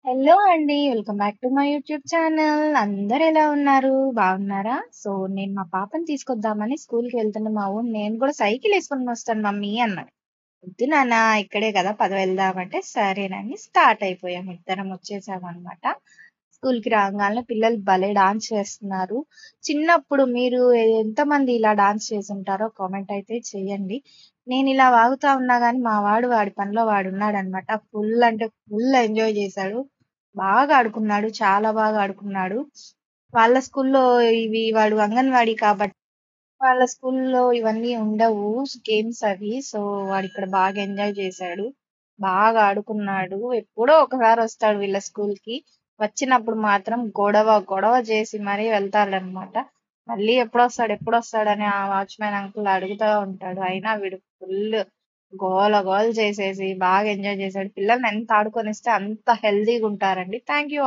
Hello అండి. Welcome back to my YouTube channel. అందరూ ఎలా ఉన్నారు? బాగున్నారా? నేను మా పాపని తీసుకొద్దామని స్కూల్‌కి వెళ్తున్న మా వోడు నేను కూడా సైకిల్ ఏసుకొని వస్తాను మమ్మీ అన్నాడు. వద్దు నాన్న ఇక్కడే కదా పద వెళ్దామంటే సరేనని స్టార్ట్ అయిపోయాం. ఇద్దరం వచ్చేసామనమాట. స్కూల్‌కి రాంగాల్నే పిల్లలు భలే డాన్స్ చేస్తున్నారు. చిన్నప్పుడు మీరు ఎంతమంది ఇలా డాన్స్ చేసుంటారో కామెంట్ అయితే చేయండి. నేనిలా వాగుతా ఉన్నా గానీ మా వాడు వాడి పనిలో వాడున్నాడనమాట. ఫుల్ అంటే ఫుల్ ఎంజాయ్ చేశాడు. బాగా ఆడుకున్నాడు. చాలా బాగా ఆడుకున్నాడు. వాళ్ళ స్కూల్‌లో వాడు అంగన్వాడీ కాబట్టి వాళ్ళ స్కూల్‌లో ఇవన్నీ ఉండవు గేమ్స్ అవి. వాడిక్కడ బాగా ఎంజాయ్ చేశాడు. బాగా ఆడుకున్నాడు. ఎప్పుడో ఒకసారి వస్తాడు వీళ్ళ స్కూల్‌కి. వచ్చినప్పుడు మాత్రం గొడవ, గొడవ చేసి మరీ వెళ్తాడనమాట. మళ్ళీ ఎప్పుడొస్తాడని ఆ వాచ్‌మ్యాన్ అంకుల్ అడుగుతా ఉంటాడు. అయినా వీడు ఫుల్ గోల గోల చేసేసి బాగా ఎంజాయ్ చేశాడు. పిల్లల్ని ఎంత ఆడుకొనిస్తే అంత హెల్తీగుంటారండి. Thank you.